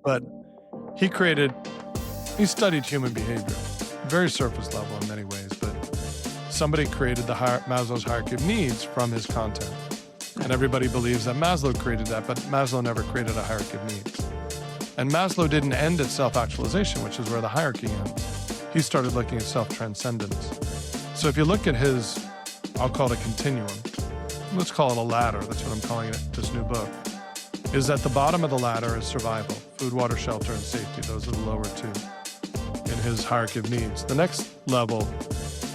But he studied human behavior, very surface level in many ways, but somebody created Maslow's hierarchy of needs from his content. And everybody believes that Maslow created that, but Maslow never created a hierarchy of needs. And Maslow didn't end at self-actualization, which is where the hierarchy ends. He started looking at self-transcendence. So if you look at his, I'll call it a continuum, let's call it a ladder, that's what I'm calling it, this new book, is at the bottom of the ladder is survival, food, water, shelter, and safety. Those are the lower two in his hierarchy of needs. The next level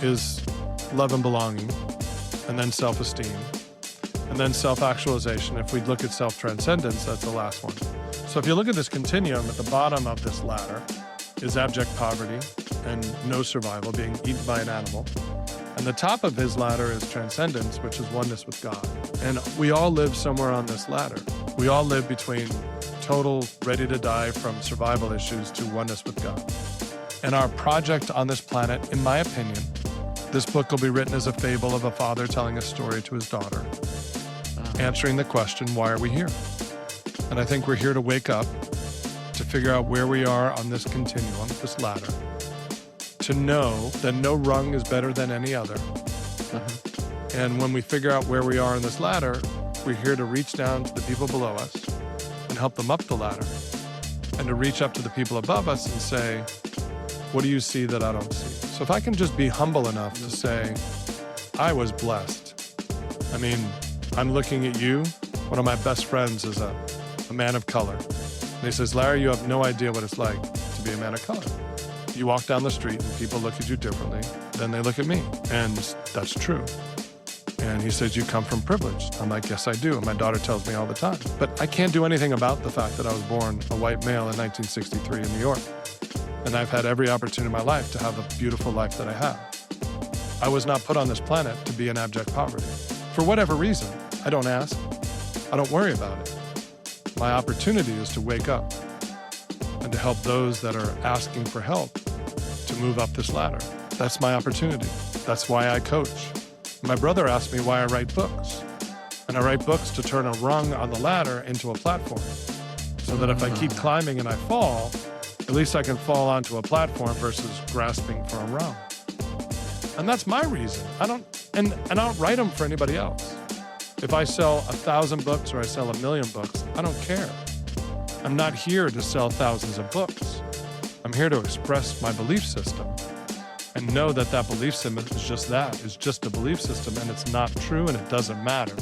is love and belonging, and then self-esteem, and then self-actualization. If we look at self-transcendence, that's the last one. So if you look at this continuum, at the bottom of this ladder is abject poverty and no survival, being eaten by an animal. And the top of his ladder is transcendence, which is oneness with God. And we all live somewhere on this ladder. We all live between total ready to die from survival issues to oneness with God. And our project on this planet, in my opinion, this book will be written as a fable of a father telling a story to his daughter, answering the question, why are we here? And I think we're here to wake up, to figure out where we are on this continuum, this ladder, to know that no rung is better than any other. And when we figure out where we are on this ladder, we're here to reach down to the people below us and help them up the ladder, and to reach up to the people above us and say, what do you see that I don't see? So if I can just be humble enough to say, I was blessed. I mean, I'm looking at you. One of my best friends is a man of color. And he says, Larry, you have no idea what it's like to be a man of color. You walk down the street and people look at you differently than they look at me. And that's true. And he says, you come from privilege. I'm like, yes, I do. And my daughter tells me all the time. But I can't do anything about the fact that I was born a white male in 1963 in New York. And I've had every opportunity in my life to have a beautiful life that I have. I was not put on this planet to be in abject poverty. For whatever reason, I don't ask. I don't worry about it. My opportunity is to wake up and to help those that are asking for help to move up this ladder. That's my opportunity. That's why I coach. My brother asked me why I write books. And I write books to turn a rung on the ladder into a platform. So that if I keep climbing and I fall, at least I can fall onto a platform versus grasping for a rung. And that's my reason. I don't write them for anybody else. If I sell 1,000 books or I sell 1,000,000 books, I don't care. I'm not here to sell thousands of books. I'm here to express my belief system and know that that belief system is just that. It's just a belief system, and it's not true, and it doesn't matter.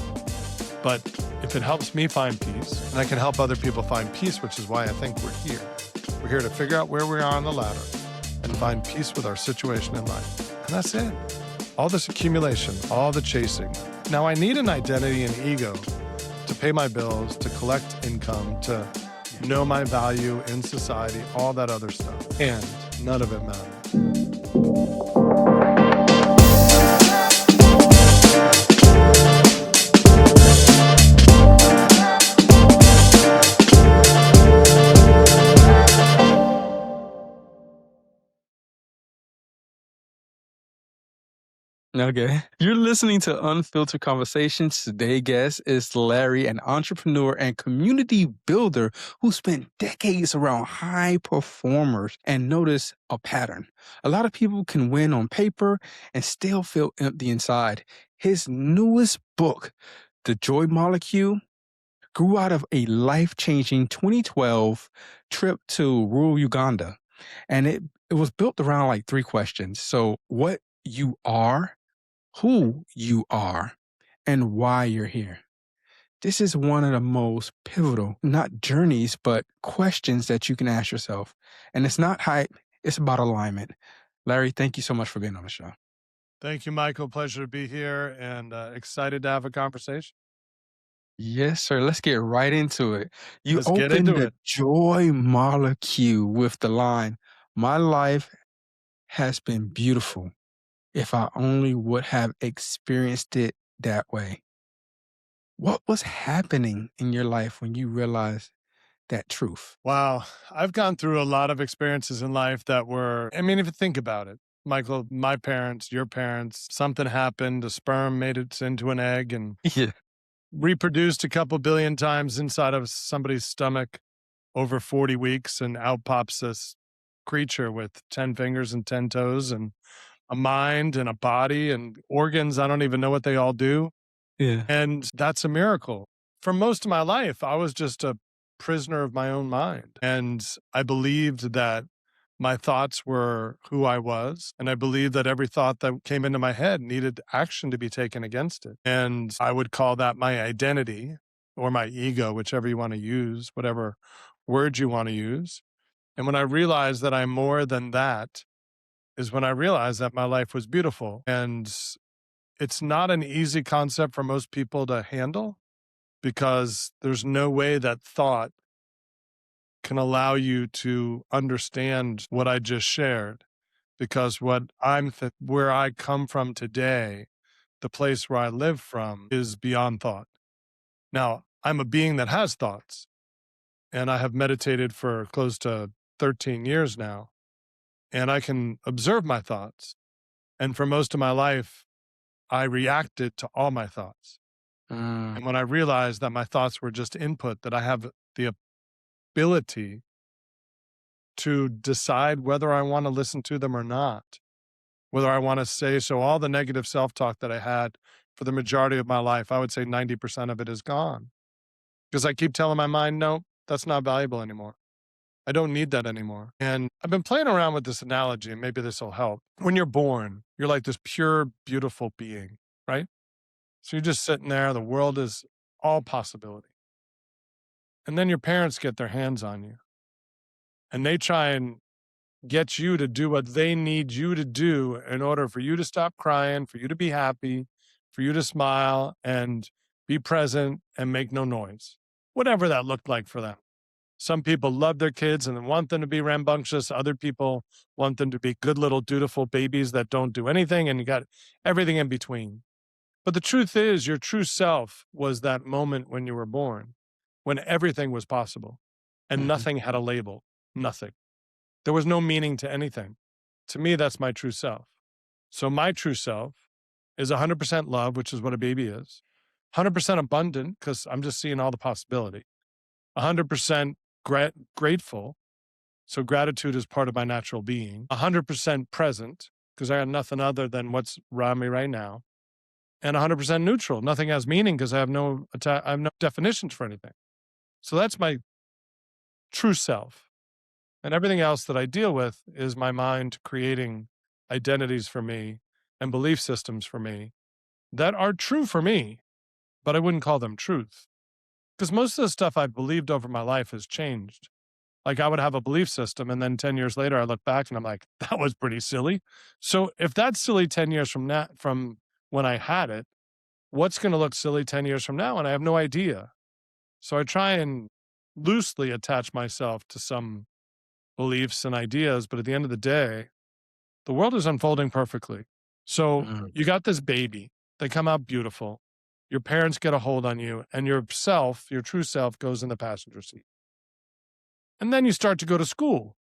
But if it helps me find peace, and I can help other people find peace, which is why I think we're here. We're here to figure out where we are on the ladder and find peace with our situation in life. And that's it. All this accumulation, all the chasing. Now, I need an identity and ego to pay my bills, to collect income, to know my value in society, all that other stuff. And none of it matters. Okay. You're listening to Unfiltered Conversations. Today's guest is Larry, an entrepreneur and community builder who spent decades around high performers and noticed a pattern. A lot of people can win on paper and still feel empty inside. His newest book, The Joy Molecule, grew out of a life-changing 2012 trip to rural Uganda. And it was built around like 3 questions. So what you are, who you are, and why you're here. This is one of the most pivotal, not journeys, but questions that you can ask yourself. And it's not hype, it's about alignment. Larry, thank you so much for being on the show. Thank you, Michael. Pleasure to be here and excited to have a conversation. Yes, sir. Let's get right into it. You Let's get opened into the it. joy molecule with the line, my life has been beautiful if I only would have experienced it that way. What was happening in your life when you realized that truth? Wow. I've gone through a lot of experiences in life that were, I mean, if you think about it, Michael, my parents, your parents, something happened, a sperm made it into an egg and Yeah. reproduced a couple billion times inside of somebody's stomach. over 40 weeks, and out pops this creature with 10 fingers and 10 toes and a mind and a body and organs. I don't even know what they all do. Yeah. And that's a miracle. For most of my life, I was just a prisoner of my own mind. And I believed that my thoughts were who I was. And I believed that every thought that came into my head needed action to be taken against it. And I would call that my identity or my ego, whichever you want to use, whatever word you want to use. And when I realized that I'm more than that, is when I realized that my life was beautiful. And it's not an easy concept for most people to handle because there's no way that thought can allow you to understand what I just shared. Because where I come from today, the place where I live from is beyond thought. Now, I'm a being that has thoughts, and I have meditated for close to 13 years now, and I can observe my thoughts. And for most of my life, I reacted to all my thoughts. Mm. And when I realized that my thoughts were just input, that I have the ability to decide whether I want to listen to them or not, whether I want to say so, all the negative self talk that I had for the majority of my life, I would say 90% of it is gone because I keep telling my mind, no, that's not valuable anymore. I don't need that anymore. And I've been playing around with this analogy, and maybe this will help. When you're born, you're like this pure, beautiful being, right? So you're just sitting there, the world is all possibility. And then your parents get their hands on you and they try and get you to do what they need you to do in order for you to stop crying, for you to be happy, for you to smile and be present and make no noise, whatever that looked like for them. Some people love their kids and want them to be rambunctious. Other people want them to be good little dutiful babies that don't do anything, and you got everything in between. But the truth is, your true self was that moment when you were born, when everything was possible and Mhm. nothing had a label, nothing. There was no meaning to anything. To me, that's my true self. So my true self is 100% love, which is what a baby is, 100% abundant because I'm just seeing all the possibility, 100% grateful. So gratitude is part of my natural being, 100% present because I got nothing other than what's around me right now, and 100% neutral. Nothing has meaning because I have no definitions for anything. So that's my true self. And everything else that I deal with is my mind creating identities for me and belief systems for me that are true for me, but I wouldn't call them truth. Because most of the stuff I've believed over my life has changed. Like I would have a belief system, and then 10 years later, I look back and I'm like, that was pretty silly. So if that's silly 10 years from now, from when I had it, what's going to look silly 10 years from now? And I have no idea. So I try and loosely attach myself to some beliefs and ideas, but at the end of the day, the world is unfolding perfectly. So Mm. you got this baby, they come out beautiful. Your parents get a hold on you, and yourself, your true self, goes in the passenger seat. And then you start to go to school,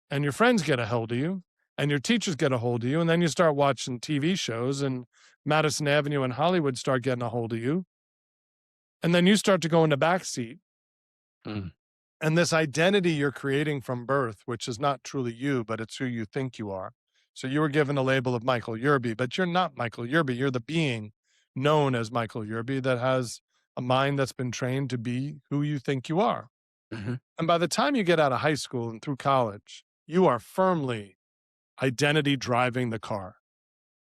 and your friends get a hold of you, and your teachers get a hold of you, and then you start watching TV shows, and Madison Avenue and Hollywood start getting a hold of you. And then you start to go in the back seat. Mm. And this identity you're creating from birth, which is not truly you, but it's who you think you are. So you were given the label of Michael Yerby, but you're not Michael Yerby. You're the being known as Michael Yerby that has a mind that's been trained to be who you think you are. Mhm. And by the time you get out of high school and through college, you are firmly identity driving the car.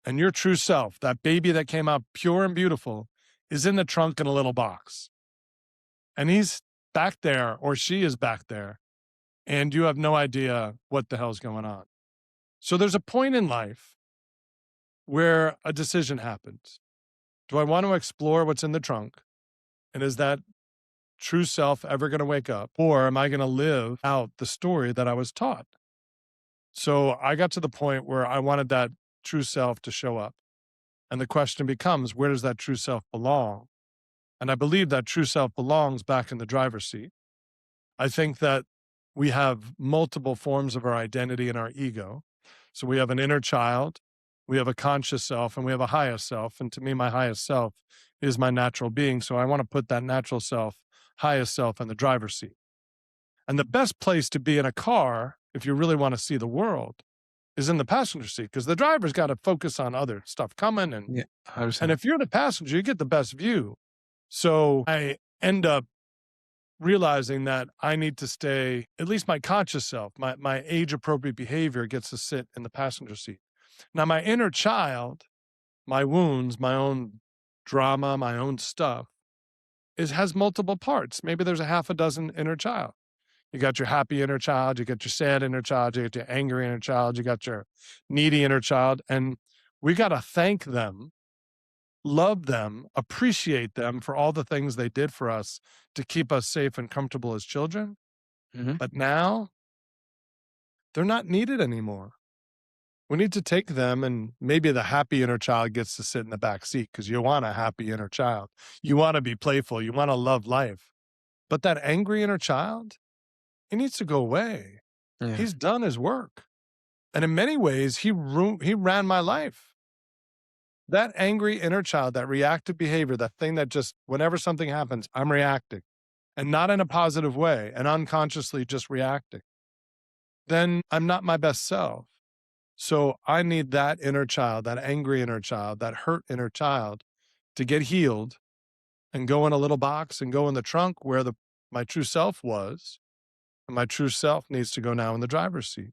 And your true self, that baby that came out pure and beautiful, is in the trunk in a little box. And he's back there, or she is back there, and you have no idea what the hell's going on. So there's a point in life where a decision happens. Do I want to explore what's in the trunk? And is that true self ever going to wake up? Or am I going to live out the story that I was taught? So I got to the point where I wanted that true self to show up. And the question becomes, where does that true self belong? And I believe that true self belongs back in the driver's seat. I think that we have multiple forms of our identity and our ego. So we have an inner child, we have a conscious self, and we have a highest self. And to me, my highest self is my natural being. So I want to put that natural self, highest self in the driver's seat. And the best place to be in a car, if you really want to see the world, is in the passenger seat, because the driver's got to focus on other stuff coming. Yeah, I And understand. if you're the passenger, you get the best view. So I end up realizing that I need to stay, at least my conscious self, my age appropriate behavior gets to sit in the passenger seat. Now, my inner child, my wounds, my own drama, my own stuff has multiple parts. Maybe there's a half a dozen inner child. You got your happy inner child, you got your sad inner child, you got your angry inner child, you got your needy inner child. And we got to thank them, love them, appreciate them for all the things they did for us to keep us safe and comfortable as children. Hmm. But now they're not needed anymore. We need to take them, and maybe the happy inner child gets to sit in the back seat because you want a happy inner child. You want to be playful. You want to love life. But that angry inner child, he needs to go away. Yeah. He's done his work. And in many ways, he ran my life. That angry inner child, that reactive behavior, that thing that just, whenever something happens, I'm reacting, and not in a positive way, and unconsciously just reacting, then I'm not my best self. So I need that inner child, that angry inner child, that hurt inner child to get healed and go in a little box and go in the trunk where my true self was. And my true self needs to go now in the driver's seat.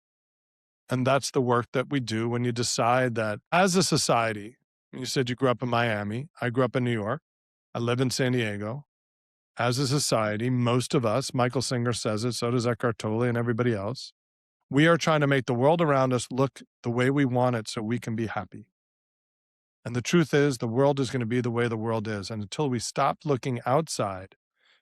And that's the work that we do when you decide that as a society, you said you grew up in Miami. I grew up in New York. I live in San Diego. As a society, most of us, Michael Singer says it, so does Eckhart Tolle and everybody else, we are trying to make the world around us look the way we want it so we can be happy. And the truth is, the world is going to be the way the world is. And until we stop looking outside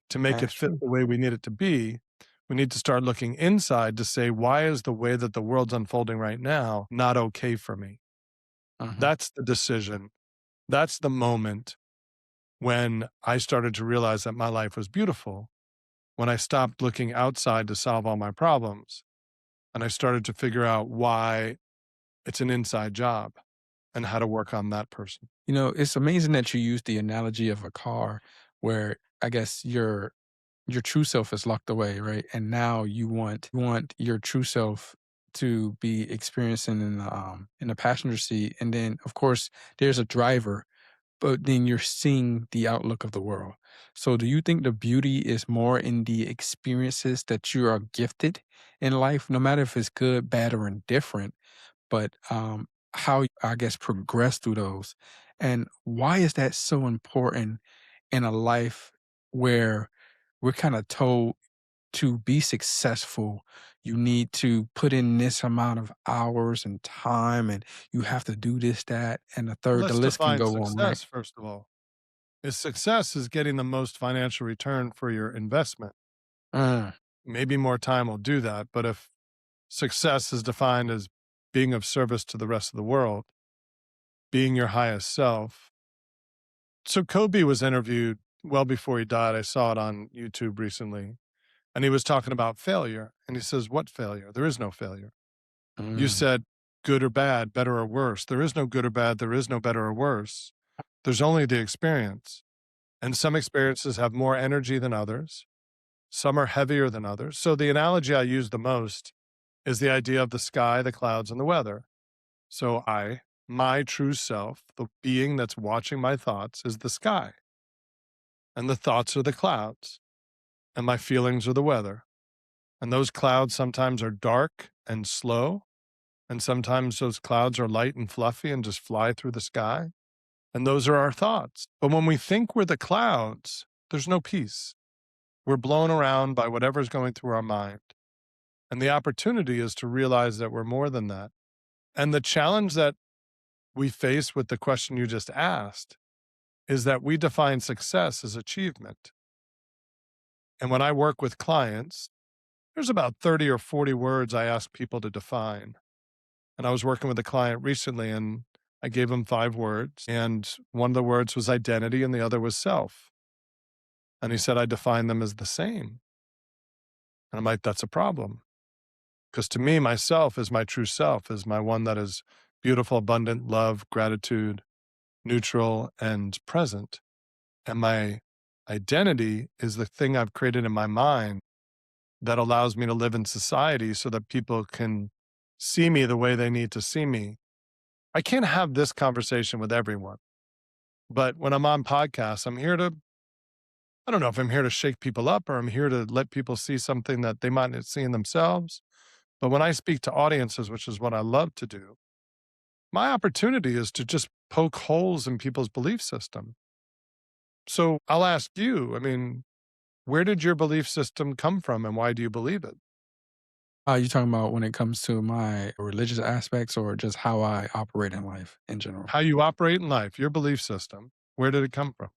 to make it That's fit true. the way we need it to be, we need to start looking inside to say, why is the way that the world's unfolding right now not okay for me? Hmm. That's the decision. That's the moment when I started to realize that my life was beautiful, when I stopped looking outside to solve all my problems. And I started to figure out why it's an inside job and how to work on that person. You know, it's amazing that you use the analogy of a car where I guess your true self is locked away, right? And now you want your true self to be experiencing in the passenger seat. And then of course there's a driver, but then you're seeing the outlook of the world. So do you think the beauty is more in the experiences that you are gifted in life, no matter if it's good, bad, or indifferent, but how you, I guess, progress through those? And why is that so important in a life where we're kind of told to be successful, you need to put in this amount of hours and time, and you have to do this, that, and the Well, third. The let's list can define go on, right? success, first of all. Is success is getting the most financial return for your investment. Mm, Maybe more time will do that. But if success is defined as being of service to the rest of the world, being your highest self. So Kobe was interviewed well before he died. I saw it on YouTube recently. And he was talking about failure. And he says, what failure? There is no failure. You mm, said good or bad, better or worse. There is no good or bad. There is no better or worse. There's only the experience. And some experiences have more energy than others. Some are heavier than others. So the analogy I use the most is the idea of the sky, the clouds, and the weather. So my true self, the being that's watching my thoughts, is the sky. And the thoughts are the clouds. And my feelings are the weather. And those clouds sometimes are dark and slow. And sometimes those clouds are light and fluffy and just fly through the sky. And those are our thoughts. But when we think we're the clouds, there's no peace. We're blown around by whatever's going through our mind. And the opportunity is to realize that we're more than that. And the challenge that we face with the question you just asked is that we define success as achievement. And when I work with clients, there's about 30 or 40 words I ask people to define. And I was working with a client recently and I gave him 5 words. And one of the words was identity and the other was self. And he said, I define them as the same. And I'm like, that's a problem. Because to me, myself is my true self, is my one that is beautiful, abundant, love, gratitude, neutral, and present. And my identity is the thing I've created in my mind that allows me to live in society so that people can see me the way they need to see me. I can't have this conversation with everyone, but when I'm on podcasts, I don't know if I'm here to shake people up or I'm here to let people see something that they might not see in themselves. But when I speak to audiences, which is what I love to do, my opportunity is to just poke holes in people's belief system. So I'll ask you, I mean, where did your belief system come from and why do you believe it? Are you talking about when it comes to my religious aspects or just how I operate in life in general? How you operate in life, your belief system, where did it come from?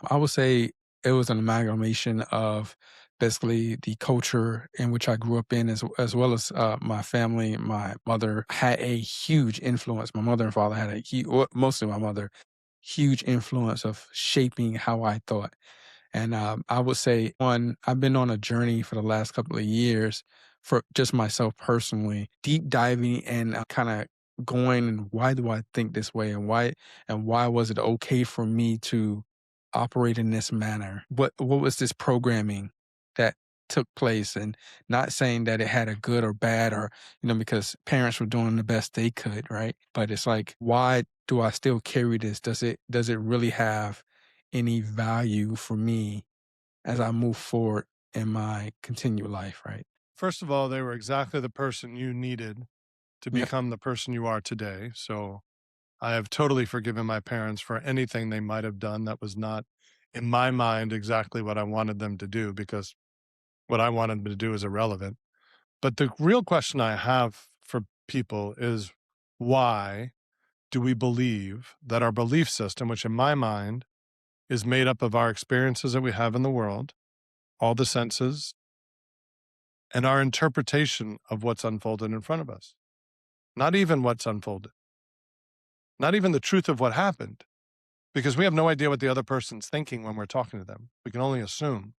I would say it was an amalgamation of basically the culture in which I grew up in, as well as my family. My mother had a huge influence. My mother and father had a huge, mostly my mother, huge influence of shaping how I thought. And I would say, one, I've been on a journey for the last couple of years for just myself personally, deep diving and kind of going and why do I think this way and why was it okay for me to operate in this manner? What was this programming that took place? And not saying that it had a good or bad or, because parents were doing the best they could, right? But it's like, why do I still carry this? Does it really have any value for me as I move forward in my continued life, right? First of all, they were exactly the person you needed to Yep. become the person you are today. So I have totally forgiven my parents for anything they might have done that was not, in my mind, exactly what I wanted them to do, because what I wanted them to do is irrelevant. But the real question I have for people is, why do we believe that our belief system, which in my mind is made up of our experiences that we have in the world, all the senses, and our interpretation of what's unfolded in front of us? Not even what's unfolded, not even the truth of what happened, because we have no idea what the other person's thinking when we're talking to them. We can only assume.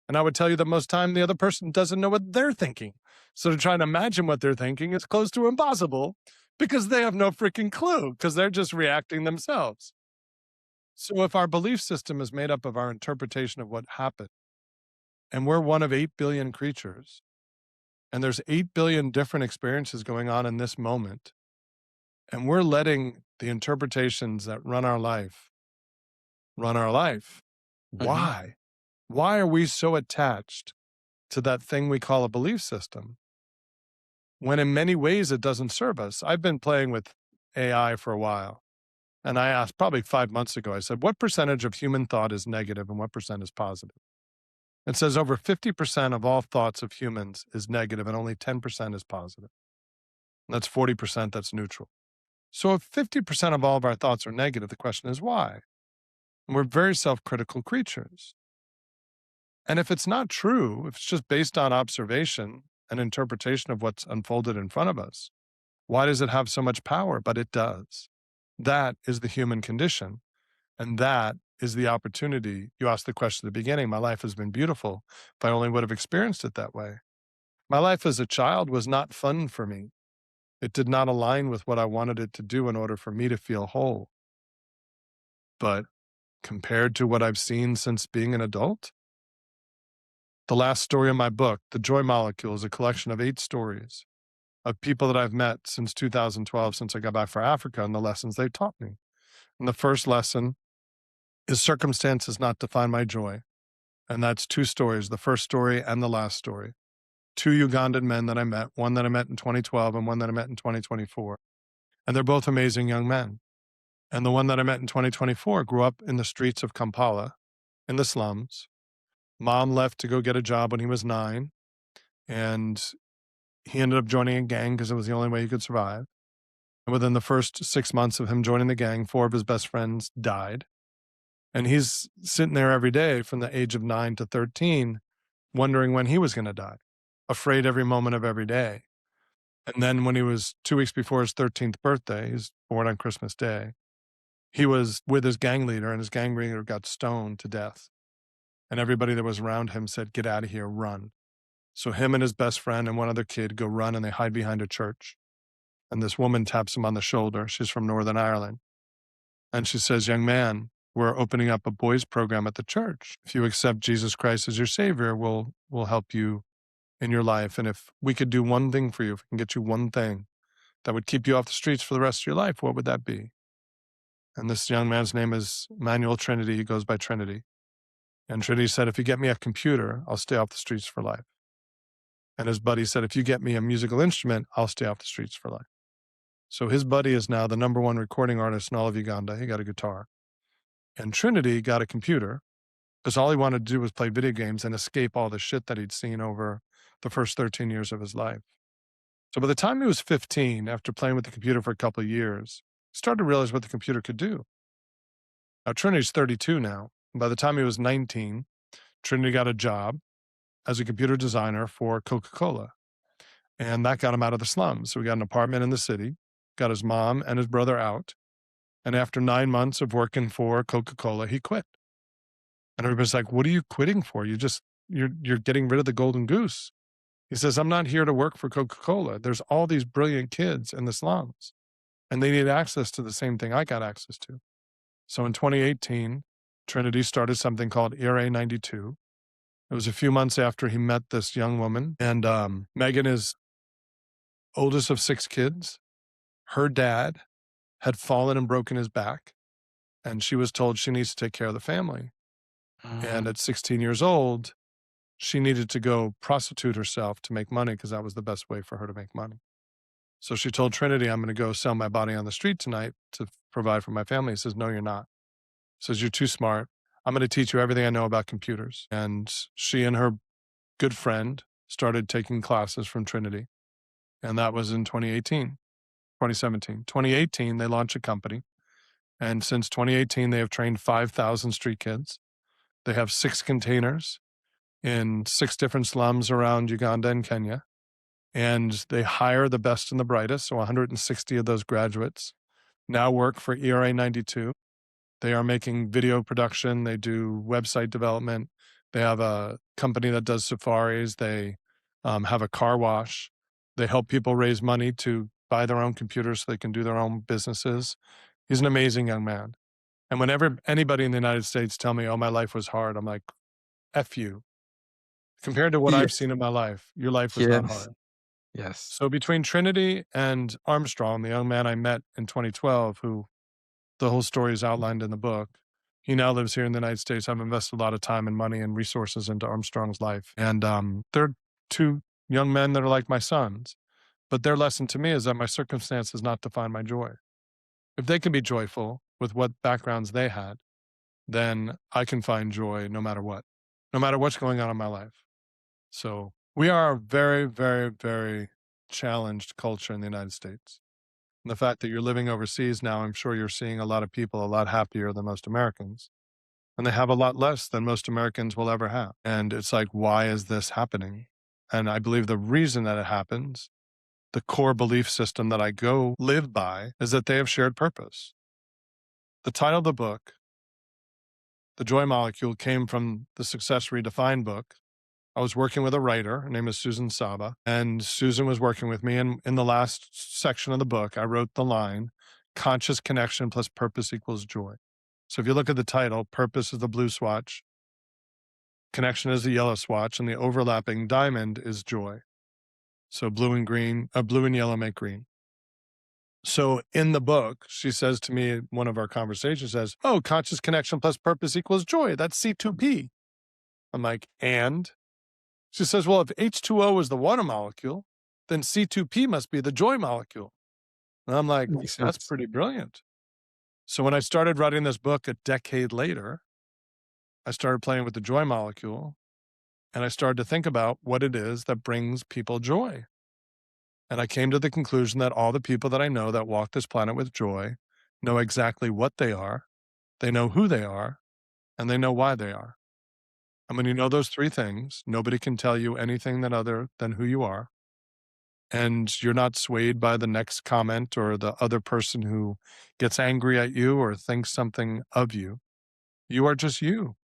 And I would tell you that most time the other person doesn't know what they're thinking. So to try and imagine what they're thinking is close to impossible because they have no freaking clue because they're just reacting themselves. So if our belief system is made up of our interpretation of what happened, and we're one of 8 billion creatures, and there's 8 billion different experiences going on in this moment, and we're letting the interpretations that run our life. Hmm. Why? Why are we so attached to that thing we call a belief system when in many ways it doesn't serve us? I've been playing with AI for a while. And I asked probably 5 months ago, I said, what percentage of human thought is negative and what percent is positive? It says over 50% of all thoughts of humans is negative and only 10% is positive. And that's 40% that's neutral. So if 50% of all of our thoughts are negative, the question is why? And we're very self critical creatures. And if it's not true, if it's just based on observation and interpretation of what's unfolded in front of us, why does it have so much power? But it does. That is the human condition. And that is the opportunity. You asked the question at the beginning. My life has been beautiful if I only would have experienced it that way. My life as a child was not fun for me. It did not align with what I wanted it to do in order for me to feel whole. But compared to what I've seen since being an adult, the last story in my book, The Joy Molecule, is a collection of 8 stories of people that I've met since 2012, since I got back from Africa, and the lessons they've taught me. And the first lesson is circumstances not define my joy. And that's 2 stories, the first story and the last story. 2 Ugandan men that I met, one that I met in 2012 and one that I met in 2024. And they're both amazing young men. And the one that I met in 2024 grew up in the streets of Kampala, in the slums. Mom left to go get a job when he was 9, and he ended up joining a gang because it was the only way he could survive. And within the first 6 months of him joining the gang, 4 of his best friends died. And he's sitting there every day from the age of 9 to 13, wondering when he was going to die, afraid every moment of every day. And then when he was 2 weeks before his 13th birthday, he's born on Christmas Day, he was with his gang leader, and his gang leader got stoned to death. And everybody that was around him said, get out of here, run. So him and his best friend and one other kid go run, and they hide behind a church. And this woman taps him on the shoulder. She's from Northern Ireland. And she says, young man, we're opening up a boys program at the church. If you accept Jesus Christ as your savior, we'll help you in your life, and if we could do one thing for you, if we can get you one thing that would keep you off the streets for the rest of your life, what would that be? And this young man's name is Manuel Trinity. He goes by Trinity. And Trinity said, if you get me a computer, I'll stay off the streets for life. And his buddy said, if you get me a musical instrument, I'll stay off the streets for life. So his buddy is now the #1 recording artist in all of Uganda. He got a guitar. And Trinity got a computer because all he wanted to do was play video games and escape all the shit that he'd seen over the first 13 years of his life. So by the time he was 15, after playing with the computer for a couple of years, he started to realize what the computer could do. Now, Trinity's 32 now. And by the time he was 19, Trinity got a job as a computer designer for Coca-Cola. And that got him out of the slums. So he got an apartment in the city, got his mom and his brother out. And after 9 months of working for Coca-Cola, he quit. And everybody's like, what are you quitting for? You're getting rid of the golden goose. He says, I'm not here to work for Coca-Cola. There's all these brilliant kids in the slums, and they need access to the same thing I got access to. So in 2018, Trinity started something called ERA 92. It was a few months after he met this young woman, and Megan is oldest of 6 kids. Her dad had fallen and broken his back, and she was told she needs to take care of the family. And at 16 years old, she needed to go prostitute herself to make money because that was the best way for her to make money. So she told Trinity, I'm going to go sell my body on the street tonight to provide for my family. He says, no, you're not. He says, you're too smart. I'm going to teach you everything I know about computers. And she and her good friend started taking classes from Trinity. And that was in 2017. 2018, they launched a company. And since 2018, they have trained 5,000 street kids. They have 6 containers in 6 different slums around Uganda and Kenya. And they hire the best and the brightest. So 160 of those graduates now work for ERA 92. They are making video production. They do website development. They have a company that does safaris. They have a car wash. They help people raise money to buy their own computers so they can do their own businesses. He's an amazing young man. And whenever anybody in the United States tell me, oh, my life was hard, I'm like, F you. Compared to what I've seen in my life, your life was not hard. Yes. So between Trinity and Armstrong, the young man I met in 2012, who the whole story is outlined in the book, he now lives here in the United States. I've invested a lot of time and money and resources into Armstrong's life. And they're 2 young men that are like my sons. But their lesson to me is that my circumstance does not define my joy. If they can be joyful with what backgrounds they had, then I can find joy no matter what, no matter what's going on in my life. So we are a very, very, very challenged culture in the United States. And the fact that you're living overseas now, I'm sure you're seeing a lot of people a lot happier than most Americans. And they have a lot less than most Americans will ever have. And it's like, why is this happening? And I believe the reason that it happens, the core belief system that I go live by, is that they have shared purpose. The title of the book, The Joy Molecule, came from the Success Redefined book. I was working with a writer. Her name is Susan Saba. And Susan was working with me. And in the last section of the book, I wrote the line, conscious connection plus purpose equals joy. So if you look at the title, purpose is the blue swatch, connection is the yellow swatch, and the overlapping diamond is joy. So blue and yellow make green. So in the book, she says to me, one of our conversations says, oh, conscious connection plus purpose equals joy. That's C2P. I'm like, and? She says, well, if H2O is the water molecule, then C2P must be the joy molecule. And I'm like, that's pretty brilliant. So when I started writing this book a decade later, I started playing with the joy molecule, and I started to think about what it is that brings people joy. And I came to the conclusion that all the people that I know that walk this planet with joy know exactly what they are, they know who they are, and they know why they are. And when you know those 3 things, nobody can tell you anything other than who you are. And you're not swayed by the next comment or the other person who gets angry at you or thinks something of you. You are just you.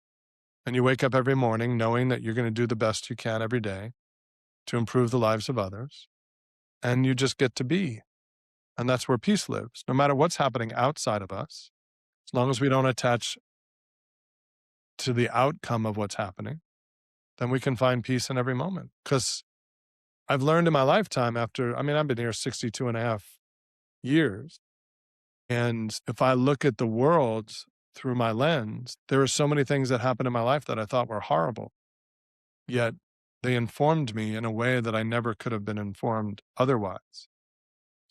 And you wake up every morning knowing that you're going to do the best you can every day to improve the lives of others. And you just get to be. And that's where peace lives. No matter what's happening outside of us, as long as we don't attach to the outcome of what's happening, then we can find peace in every moment. Because I've learned in my lifetime after, I mean, I've been here 62 and a half years. And if I look at the world through my lens, there are so many things that happened in my life that I thought were horrible, yet they informed me in a way that I never could have been informed otherwise.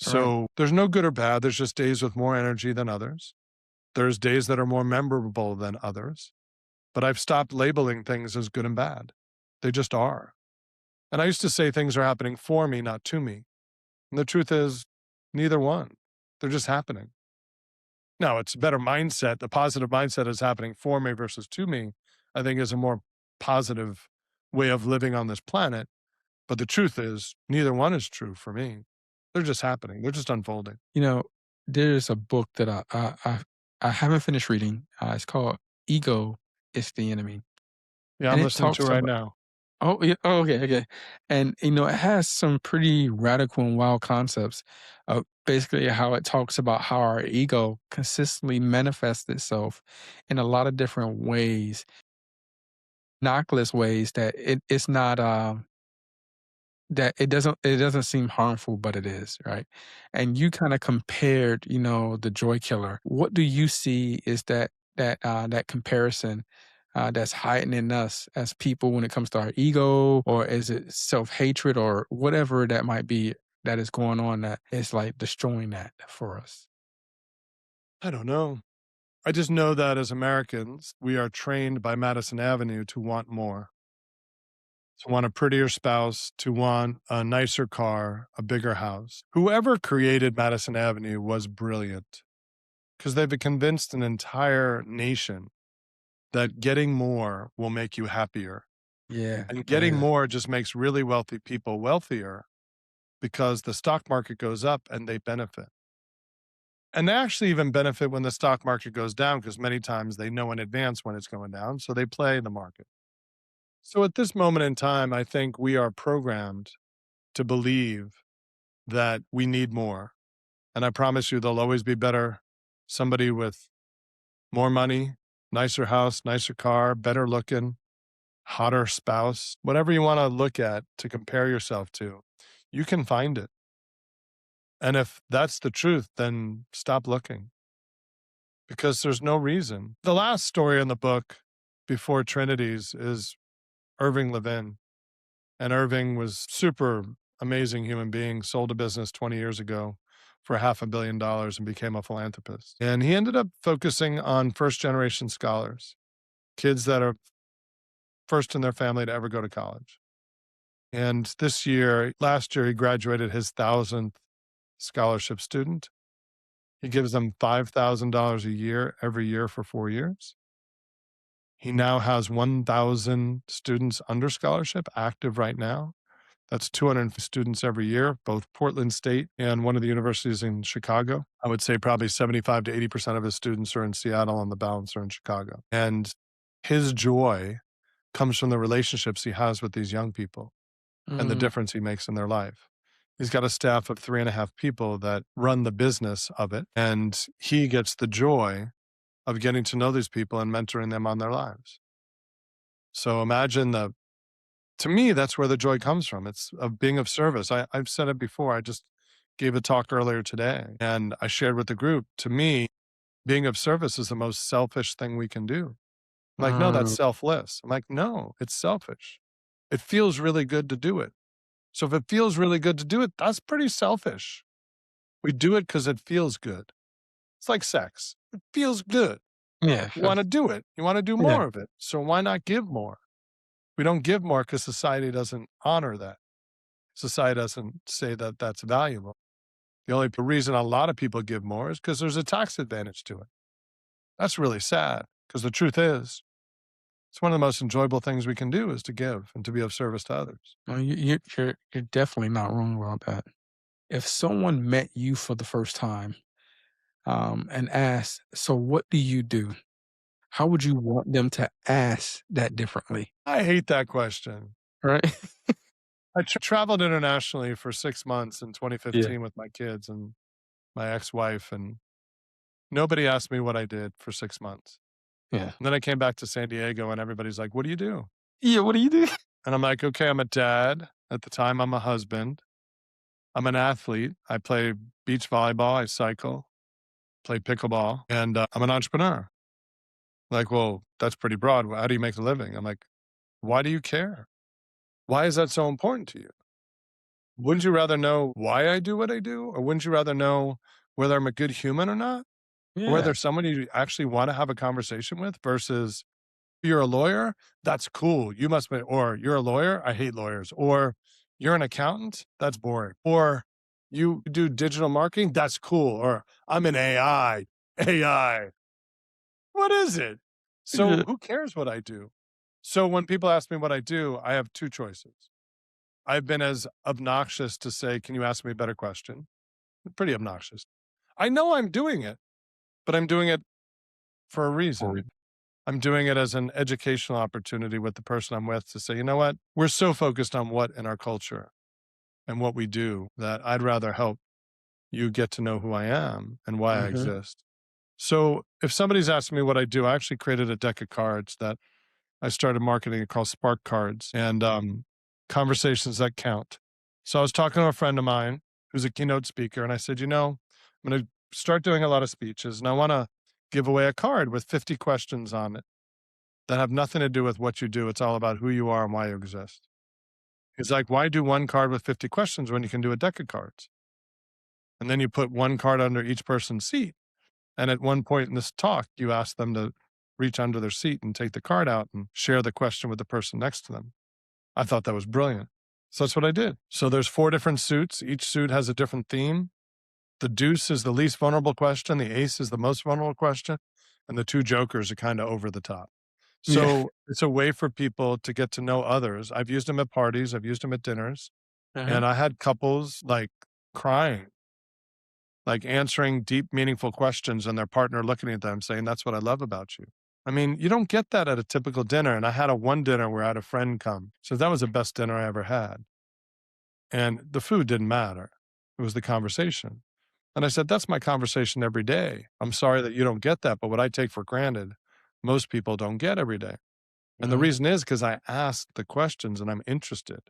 Right. So there's no good or bad. There's just days with more energy than others. There's days that are more memorable than others. But I've stopped labeling things as good and bad. They just are. And I used to say things are happening for me, not to me. And the truth is, neither one. They're just happening. Now, it's a better mindset. The positive mindset is happening for me versus to me, I think is a more positive way of living on this planet. But the truth is, neither one is true for me. They're just happening. They're just unfolding. You know, there's a book that I haven't finished reading. It's called Ego is the Enemy. Yeah, And I'm it listening to it talks right about, now. oh, yeah, oh, okay, okay. And, it has some pretty radical and wild concepts of basically how it talks about how our ego consistently manifests itself in a lot of different ways, innocuous ways that it's not, that it doesn't seem harmful, but it is, right? And you kinda compared, the joy killer. What do you see is that comparison, that's hiding in us as people when it comes to our ego, or is it self-hatred or whatever that might be that is going on that is, like, destroying that for us? I don't know. I just know that as Americans, we are trained by Madison Avenue to want more, to want a prettier spouse, to want a nicer car, a bigger house. Whoever created Madison Avenue was brilliant because they've convinced an entire nation that getting more will make you happier. Yeah, And getting yeah. more just makes really wealthy people wealthier because the stock market goes up and they benefit. And they actually even benefit when the stock market goes down because many times they know in advance when it's going down. So they play the market. So at this moment in time, I think we are programmed to believe that we need more. And I promise you, there'll always be better somebody with more money, nicer house, nicer car, better looking, hotter spouse, whatever you want to look at to compare yourself to, you can find it. And if that's the truth, then stop looking because there's no reason. The last story in the book before Trinities is Irving Levin. And Irving was super amazing human being, sold a business 20 years ago for $500 million and became a philanthropist. And he ended up focusing on first generation scholars, kids that are first in their family to ever go to college. And last year, he graduated his 1,000th scholarship student. He gives them $5,000 a year every year for 4 years. He now has 1,000 students under scholarship active right now. That's 250 students every year, both Portland State and one of the universities in Chicago. I would say probably 75 to 80% of his students are in Seattle and the balance are in Chicago. And his joy comes from the relationships he has with these young people and the Mm, difference he makes in their life. He's got a staff of 3.5 people that run the business of it. And he gets the joy of getting to know these people and mentoring them on their lives. So imagine to me, that's where the joy comes from. It's of being of service. I've said it before. I just gave a talk earlier today and I shared with the group. To me, being of service is the most selfish thing we can do. I'm like, no, that's mm, selfless. I'm like, no, it's selfish. It feels really good to do it. So if it feels really good to do it, that's pretty selfish. We do it because it feels good. It's like sex. It feels good. yeah, You want to do it. You want to do yeah. more of it. So why not give more? We don't give more because society doesn't honor that. Society doesn't say that that's valuable. The only reason a lot of people give more is because there's a tax advantage to it. That's really sad because the truth is, it's one of the most enjoyable things we can do is to give and to be of service to others. Well, you're definitely not wrong about that. If someone met you for the first time, and asked, "So what do you do?" How would you want them to ask that differently? I hate that question. Right? I traveled internationally for 6 months in Yeah, 2015 with my kids and my ex-wife, and nobody asked me what I did for 6 months. yeah. And then I came back to San Diego and everybody's like, what do you do? Yeah, what do you do? And I'm like, okay, I'm a dad At the time, I'm a husband. I'm an athlete. I play beach volleyball. I cycle, play pickleball, and I'm an entrepreneur. Like, well, that's pretty broad. How do you make a living? I'm like, why do you care? Why is that so important to you? Wouldn't you rather know why I do what I do? Or wouldn't you rather know whether I'm a good human or not? Or Yeah. whether someone you actually want to have a conversation with versus you're a lawyer? That's cool. You must be, or you're a lawyer? I hate lawyers. Or you're an accountant? That's boring. Or you do digital marketing? That's cool. Or I'm an AI. AI. What is it? So Yeah. who cares what I do? So when people ask me what I do, I have two choices. I've been as obnoxious to say, can you ask me a better question? Pretty obnoxious. I know I'm doing it, but I'm doing it for a Or reason. I'm doing it as an educational opportunity with the person I'm with to say, you know what? We're so focused on what in our culture and what we do that I'd rather help you get to know who I am and why I Mhm. exist. So if somebody's asking me what I do, I actually created a deck of cards that I started marketing it called Spark Cards and conversations that count. So I was talking to a friend of mine who's a keynote speaker, and I said, you know, I'm going to start doing a lot of speeches, and I want to give away a card with 50 questions on it that have nothing to do with what you do. It's all about who you are and why you exist. He's like, why do one card with 50 questions when you can do a deck of cards? And then you put one card under each person's seat. And at one point in this talk, you ask them to reach under their seat and take the card out and share the question with the person next to them. I thought that was brilliant. So that's what I did. So there's 4 different suits. Each suit has a different theme. The deuce is the least vulnerable question. The ace is the most vulnerable question. And the 2 jokers are kind of over the top. Yeah. So it's a way for people to get to know others. I've used them at parties. I've used them at dinners. Uh-huh. And I had couples like crying, like answering deep, meaningful questions and their partner looking at them saying, that's what I love about you. I mean, you don't get that at a typical dinner. And I had a one dinner where I had a friend come. So that was the best dinner I ever had. And the food didn't matter. It was the conversation. And I said, that's my conversation every day. I'm sorry that you don't get that, but what I take for granted, most people don't get every day. And the Mhm. reason is because I ask the questions and I'm interested.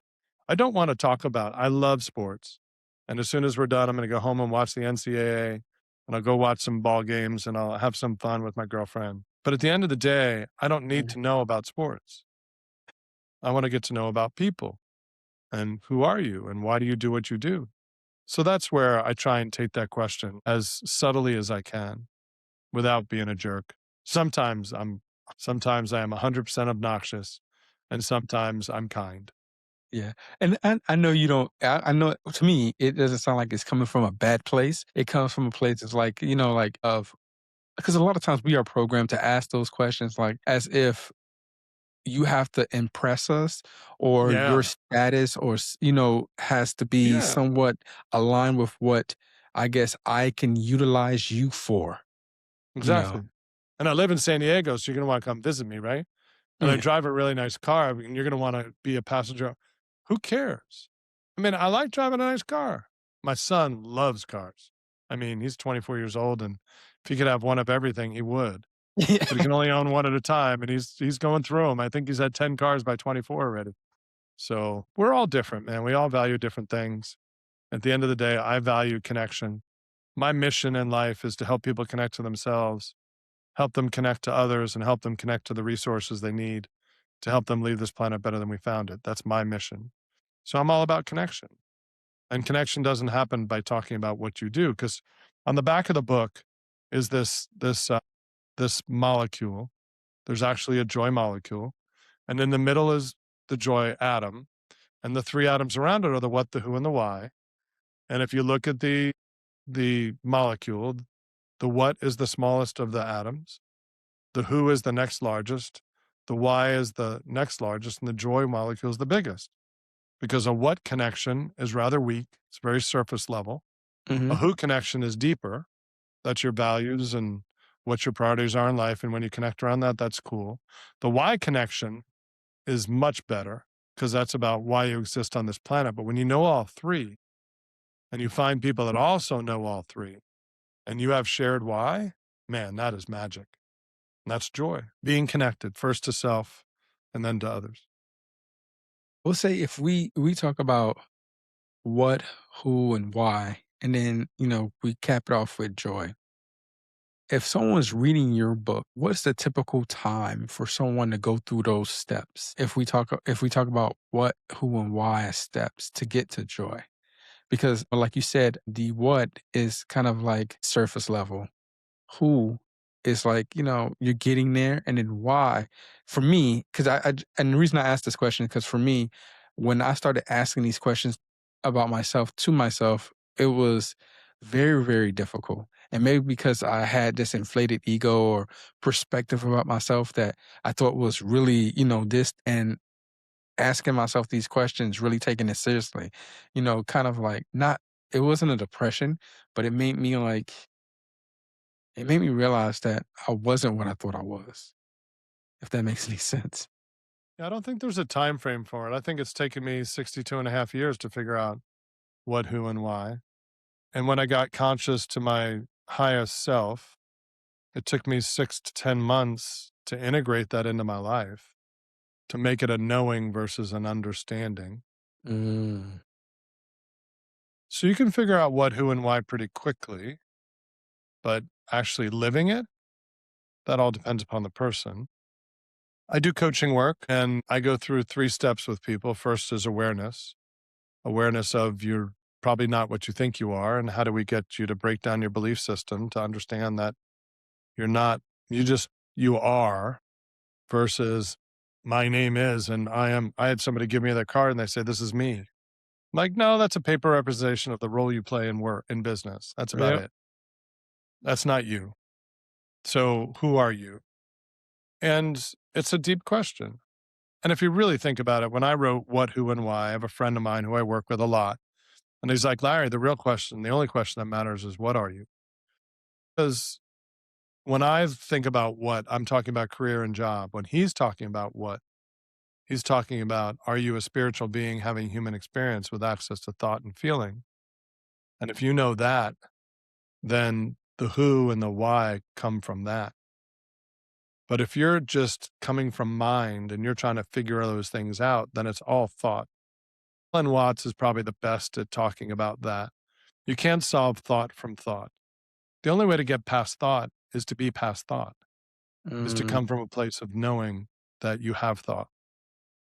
I don't want to talk about, I love sports. And as soon as we're done, I'm going to go home and watch the NCAA and I'll go watch some ball games and I'll have some fun with my girlfriend. But at the end of the day, I don't need Mhm. to know about sports. I want to get to know about people and who are you and why do you do what you do? So that's where I try and take that question as subtly as I can without being a jerk. Sometimes I'm sometimes I am 100% obnoxious and sometimes I'm kind. Yeah, and I know you don't. I know to me it doesn't sound like it's coming from a bad place. It comes from a place that's like like of because a lot of times we are programmed to ask those questions like as if you have to impress us or your Yeah. status or has to be Yeah, somewhat aligned with what I guess I can utilize you for. You know. exactly. And I live in San Diego, so you're gonna wanna come visit me, right? And I Yeah. drive a really nice car, and you're gonna wanna be a passenger. Who cares? I mean, I like driving a nice car. My son loves cars. I mean, he's 24 years old, and if he could have one of everything, he would. But he can only own one at a time, and he's going through them. I think he's had 10 cars by 24 already. So we're all different, man. We all value different things. At the end of the day, I value connection. My mission in life is to help people connect to themselves, help them connect to others, and help them connect to the resources they need to help them leave this planet better than we found it. That's my mission. So I'm all about connection. And connection doesn't happen by talking about what you do, because on the back of the book is this molecule. There's actually a joy molecule, and in the middle is the joy atom, and the 3 atoms around it are the what, the who, and the why. And if you look at the molecule, the what is the smallest of the atoms, the who is the next largest, the why is the next largest, and the joy molecule is the biggest. Because a what connection is rather weak, it's very surface level. A Hmm. who connection is deeper. That's your values and what your priorities are in life. And when you connect around that, that's cool. The why connection is much better because that's about why you exist on this planet. But when you know all 3 and you find people that also know all 3 and you have shared why, man, that is magic. And that's joy. Being connected first to self and then to others. We'll say if we talk about what, who, and why, and then we cap it off with joy. If someone's reading your book, what's the typical time for someone to go through those steps? If we talk about what, who, and why as steps to get to joy, because like you said, the what is kind of like surface level. Who is like, you're getting there, and then why? For me, because and the reason I asked this question, because for me, when I started asking these questions about myself to myself, it was very, very difficult. And maybe because I had this inflated ego or perspective about myself that I thought was really, this, and asking myself these questions, really taking it seriously, kind of like not, it wasn't a depression, but it made me realize that I wasn't what I thought I was, if that makes any sense. Yeah, I don't think there's a time frame for it. I think it's taken me 62 and a half years to figure out what, who, and why. And when I got conscious to my highest self, it took me 6 to 10 months to integrate that into my life, to make it a knowing versus an understanding. Mm, So you can figure out what, who, and why pretty quickly, but actually living it, that all depends upon the person. I do coaching work and I go through 3 steps with people. First is awareness of you're probably not what you think you are. And how do we get you to break down your belief system to understand that you're not, you are, versus my name is, and I am. I had somebody give me their card and they say, this is me. I'm like, no, that's a paper representation of the role you play in work, in business. That's about yep. it. That's not you. So who are you? And it's a deep question. And if you really think about it, when I wrote What, Who, and Why, I have a friend of mine who I work with a lot. And he's like, Larry, the real question, the only question that matters is what are you? Because when I think about what, I'm talking about career and job. When he's talking about what, he's talking about, are you a spiritual being having human experience with access to thought and feeling? And if you know that, then the who and the why come from that. But if you're just coming from mind and you're trying to figure those things out, then it's all thought. Alan Watts is probably the best at talking about that. You can't solve thought from thought. The only way to get past thought is to be past thought, is to Mm, come from a place of knowing that you have thought.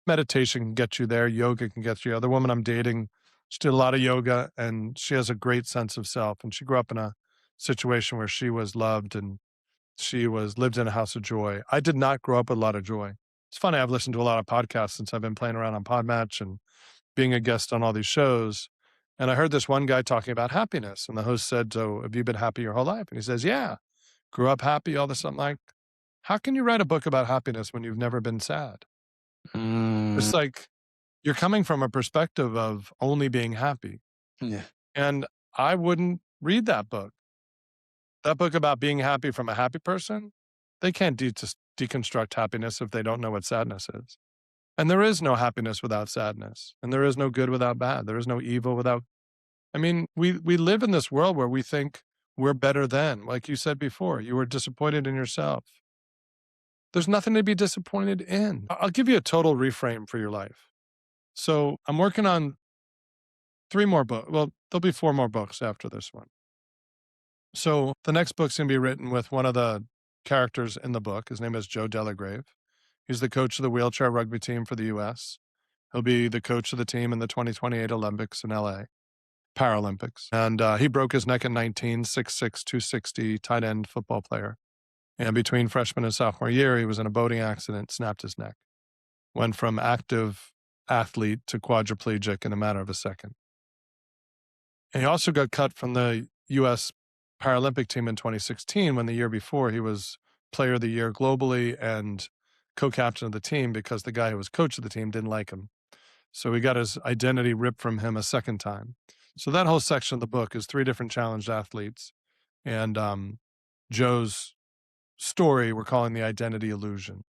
Meditation can get you there. Yoga can get you there. The woman I'm dating, she did a lot of yoga and she has a great sense of self. And she grew up in a situation where she was loved and she was lived in a house of joy. I did not grow up with a lot of joy. It's funny, I've listened to a lot of podcasts since I've been playing around on Podmatch and being a guest on all these shows. And I heard this one guy talking about happiness. And the host said, so have you been happy your whole life? And he says, yeah, grew up happy, all this. I'm like, how can you write a book about happiness when you've never been sad? mm, It's like you're coming from a perspective of only being happy. yeah. And I wouldn't read that book. That book about being happy from a happy person, they can't deconstruct happiness if they don't know what sadness is. And there is no happiness without sadness. And there is no good without bad. There is no evil without. I mean, we live in this world where we think we're better than, like you said before, you were disappointed in yourself. There's nothing to be disappointed in. I'll give you a total reframe for your life. So I'm working on 3 more books. Well, there'll be 4 more books after this one. So the next book's going to be written with one of the characters in the book. His name is Joe Delagrave. He's the coach of the wheelchair rugby team for the U.S. He'll be the coach of the team in the 2028 Olympics in LA, Paralympics. And he broke his neck at 19, 6'6", 260, tight end football player. And between freshman and sophomore year, he was in a boating accident, snapped his neck. Went from active athlete to quadriplegic in a matter of a second. And he also got cut from the U.S. Paralympic team in 2016 when the year before he was player of the year globally and co-captain of the team because the guy who was coach of the team didn't like him. So he got his identity ripped from him a second time. So that whole section of the book is 3 different challenged athletes. And Joe's story we're calling the identity illusion.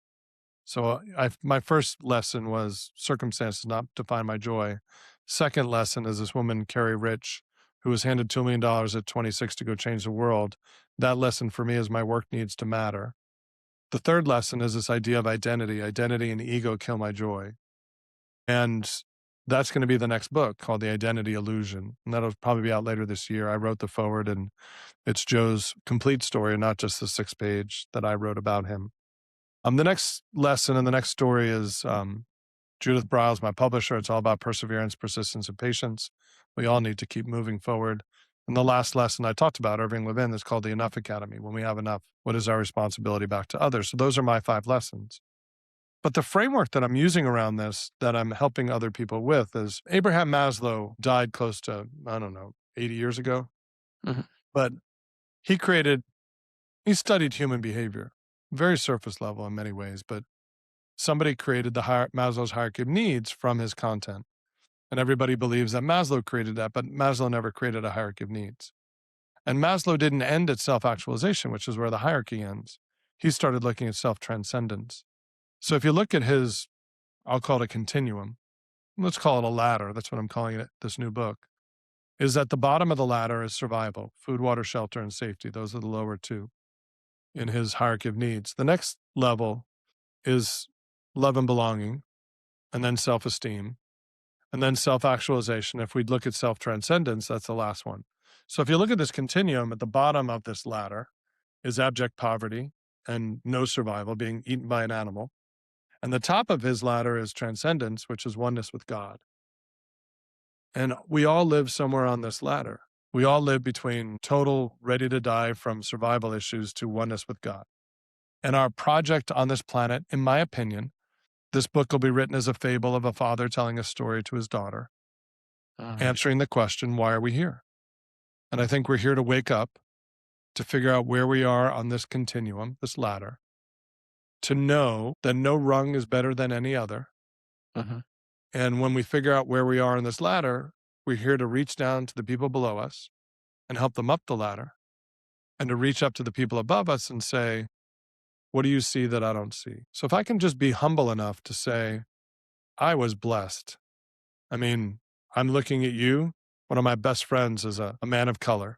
So my first lesson was circumstances not define my joy. Second lesson is this woman, Carrie Rich, who was handed $2 million at 26 to go change the world. That lesson for me is my work needs to matter. The third lesson is this idea of identity. Identity and ego kill my joy. And that's going to be the next book called The Identity Illusion. And that'll probably be out later this year. I wrote the forward, and it's Joe's complete story, not just the 6-page that I wrote about him. The next lesson and the next story is Judith Briles, my publisher. It's all about perseverance, persistence, and patience. We all need to keep moving forward. And the last lesson I talked about, Irving Levin, is called the Enough Academy. When we have enough, what is our responsibility back to others? So those are my 5 lessons. But the framework that I'm using around this, that I'm helping other people with, is Abraham Maslow died close to, 80 years ago. Mhm. But he studied human behavior, very surface level in many ways, but somebody created Maslow's hierarchy of needs from his content. And everybody believes that Maslow created that, but Maslow never created a hierarchy of needs. And Maslow didn't end at self-actualization, which is where the hierarchy ends. He started looking at self-transcendence. So if you look at his, I'll call it a continuum, let's call it a ladder, that's what I'm calling it, this new book, is at the bottom of the ladder is survival, food, water, shelter, and safety. Those are the lower 2 in his hierarchy of needs. The next level is love and belonging, and then self-esteem, and then self-actualization. If we look at self-transcendence, that's the last one. So if you look at this continuum, at the bottom of this ladder is abject poverty and no survival, being eaten by an animal. And the top of his ladder is transcendence, which is oneness with God. And we all live somewhere on this ladder. We all live between total ready to die from survival issues to oneness with God. And our project on this planet, in my opinion, this book will be written as a fable of a father telling a story to his daughter, answering the question, why are we here? And I think we're here to wake up, to figure out where we are on this continuum, this ladder, to know that no rung is better than any other. And when we figure out where we are in this ladder, we're here to reach down to the people below us and help them up the ladder, and to reach up to the people above us and say, what do you see that I don't see? So if I can just be humble enough to say, I was blessed. I mean, I'm looking at you. One of my best friends is a man of color.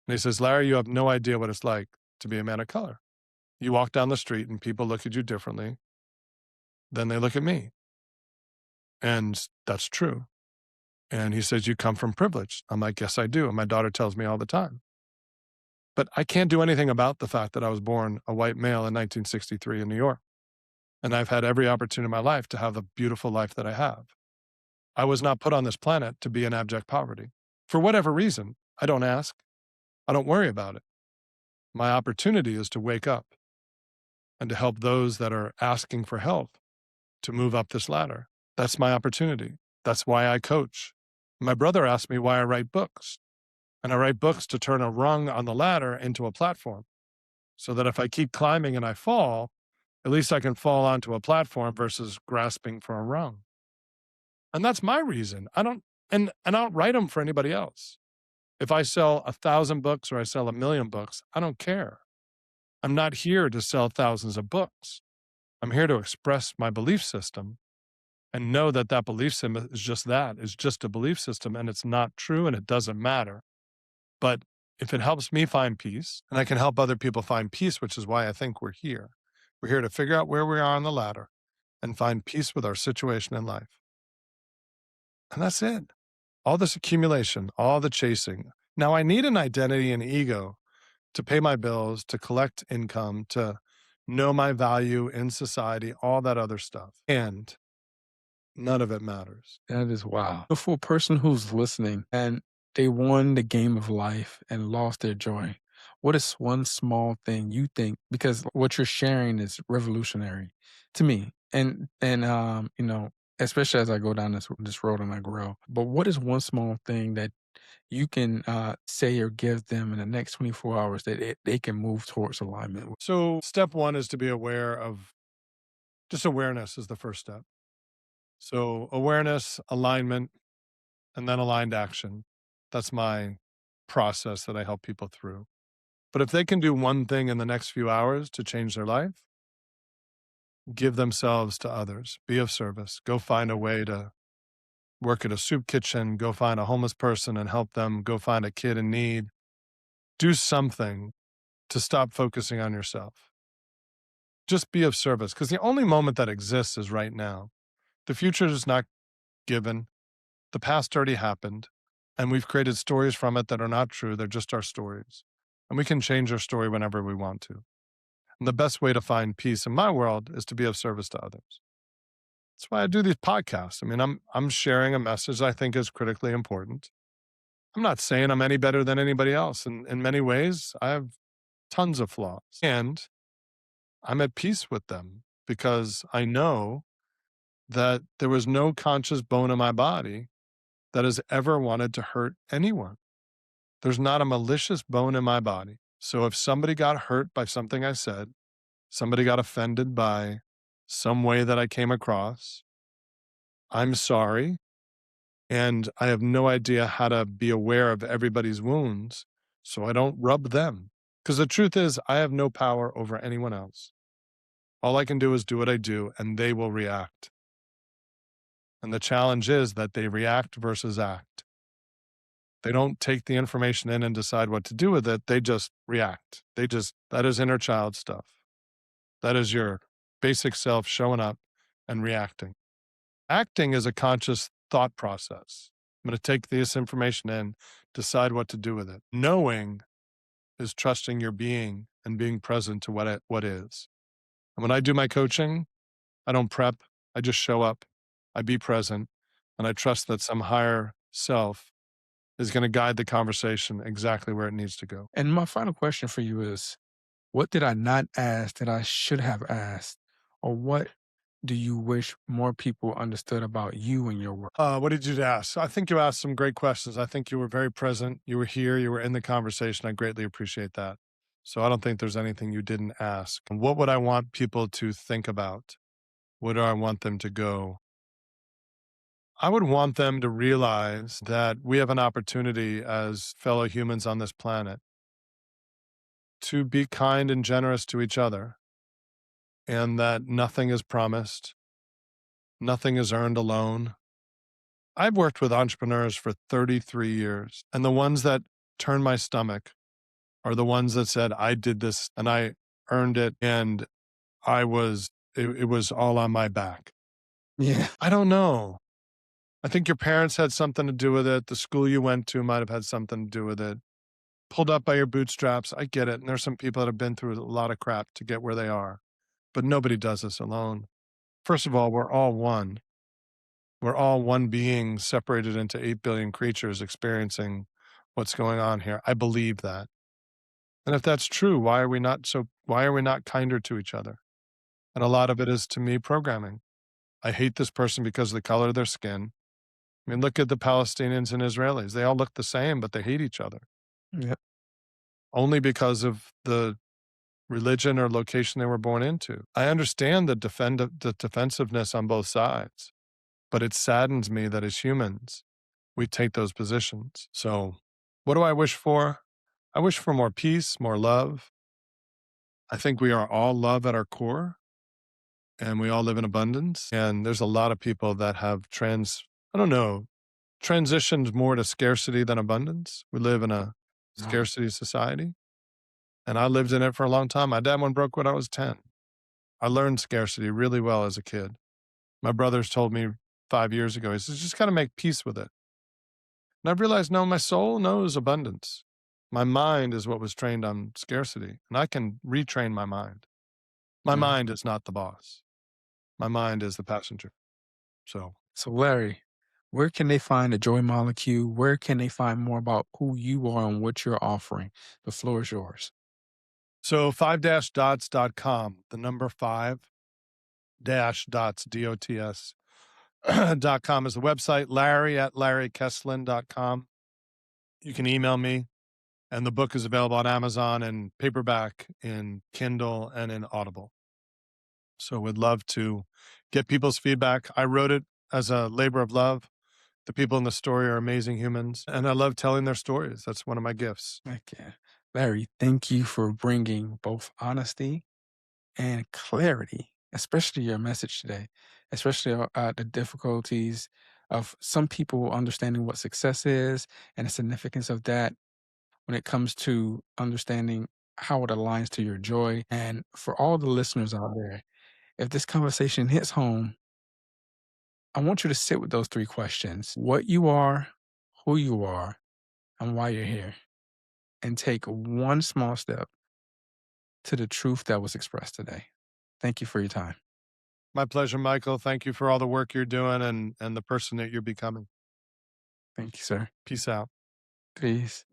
And he says, Larry, you have no idea what it's like to be a man of color. You walk down the street and people look at you differently than they look at me. And that's true. And he says, you come from privilege. I'm like, yes, I do. And my daughter tells me all the time. But I can't do anything about the fact that I was born a white male in 1963 in New York. And I've had every opportunity in my life to have the beautiful life that I have. I was not put on this planet to be in abject poverty. For whatever reason, I don't ask. I don't worry about it. My opportunity is to wake up and to help those that are asking for help to move up this ladder. That's my opportunity. That's why I coach. My brother asked me why I write books. And I write books to turn a rung on the ladder into a platform, so that if I keep climbing and I fall, at least I can fall onto a platform versus grasping for a rung. And that's my reason. I don't write them for anybody else. If I sell 1,000 books or I sell 1,000,000 books, I don't care. I'm not here to sell thousands of books. I'm here to express my belief system and know that that belief system is just that, is just a belief system, and it's not true and it doesn't matter. But if it helps me find peace, and I can help other people find peace, which is why I think we're here to figure out where we are on the ladder and find peace with our situation in life. And that's it. All this accumulation, all the chasing. Now I need an identity and ego to pay my bills, to collect income, to know my value in society, all that other stuff. And none of it matters. That is wow. But for a person who's listening and they won the game of life and lost their joy, what is one small thing you think, because what you're sharing is revolutionary to me. And especially as I go down this road and I grow. But what is one small thing that you can say or give them in the next 24 hours that they can move towards alignment with? So step one is to be aware of, just awareness is the first step. So awareness, alignment, and then aligned action. That's my process that I help people through. But if they can do one thing in the next few hours to change their life, give themselves to others, be of service, go find a way to work at a soup kitchen, go find a homeless person and help them, go find a kid in need. Do something to stop focusing on yourself. Just be of service, because the only moment that exists is right now. The future is not given. The past already happened, and we've created stories from it that are not true. They're just our stories. And we can change our story whenever we want to. And the best way to find peace in my world is to be of service to others. That's why I do these podcasts. I mean, I'm sharing a message I think is critically important. I'm not saying I'm any better than anybody else. And in many ways, I have tons of flaws. And I'm at peace with them because I know that there was no conscious bone in my body that has ever wanted to hurt anyone. There's not a malicious bone in my body. So if somebody got hurt by something I said, somebody got offended by some way that I came across, I'm sorry. And I have no idea how to be aware of everybody's wounds so I don't rub them. Because the truth is, I have no power over anyone else. All I can do is do what I do, and they will react. And the challenge is that they react versus act. They don't take the information in and decide what to do with it. They just react. That is inner child stuff. That is your basic self showing up and reacting. Acting is a conscious thought process. I'm going to take this information in, decide what to do with it. Knowing is trusting your being and being present to what is. And when I do my coaching, I don't prep. I just show up. I be present. And I trust that some higher self is going to guide the conversation exactly where it needs to go. And my final question for you is, what did I not ask that I should have asked? Or what do you wish more people understood about you and your work? What did you ask? I think you asked some great questions. I think you were very present. You were here. You were in the conversation. I greatly appreciate that. So I don't think there's anything you didn't ask. What would I want people to think about? Where do I want them to go? I would want them to realize that we have an opportunity as fellow humans on this planet to be kind and generous to each other, and that nothing is promised, nothing is earned alone. I've worked with entrepreneurs for 33 years, and the ones that turn my stomach are the ones that said, I did this and I earned it, and it was all on my back. Yeah. I don't know. I think your parents had something to do with it. The school you went to might have had something to do with it. Pulled up by your bootstraps. I get it. And there's some people that have been through a lot of crap to get where they are, but nobody does this alone. First of all, we're all one. We're all one being separated into 8 billion creatures experiencing what's going on here. I believe that. And if that's true, why are we not kinder to each other? And a lot of it is, to me, programming. I hate this person because of the color of their skin. I mean, look at the Palestinians and Israelis. They all look the same, but they hate each other Yep. only because of the religion or location they were born into. I understand the defensiveness on both sides, but it saddens me that as humans, we take those positions. So what do I wish for? I wish for more peace, more love. I think we are all love at our core, and we all live in abundance. And there's a lot of people that have transitioned more to scarcity than abundance. We live in a scarcity society, and I lived in it for a long time. My dad went broke when I was 10. I learned scarcity really well as a kid. My brothers told me 5 years ago, he says, just got to make peace with it. And I've realized, no, my soul knows abundance. My mind is what was trained on scarcity, and I can retrain my mind. My Mhm. mind is not the boss. My mind is the passenger. So So, Larry, where can they find the Joy Molecule? Where can they find more about who you are and what you're offering? The floor is yours. So 5-dots.com, the number 5-dots, DOTS, .com is the website. Larry at LarryKeslin.com. You can email me, and the book is available on Amazon in paperback, in Kindle, and in Audible. So we'd love to get people's feedback. I wrote it as a labor of love. The people in the story are amazing humans, and I love telling their stories. That's one of my gifts. Okay. Larry, thank you for bringing both honesty and clarity, especially your message today, especially the difficulties of some people understanding what success is and the significance of that when it comes to understanding how it aligns to your joy. And for all the listeners out there, if this conversation hits home, I want you to sit with those 3 questions: what you are, who you are, and why you're here, and take one small step to the truth that was expressed today. Thank you for your time. My pleasure, Michael. Thank you for all the work you're doing and the person that you're becoming. Thank you, sir. Peace out. Peace.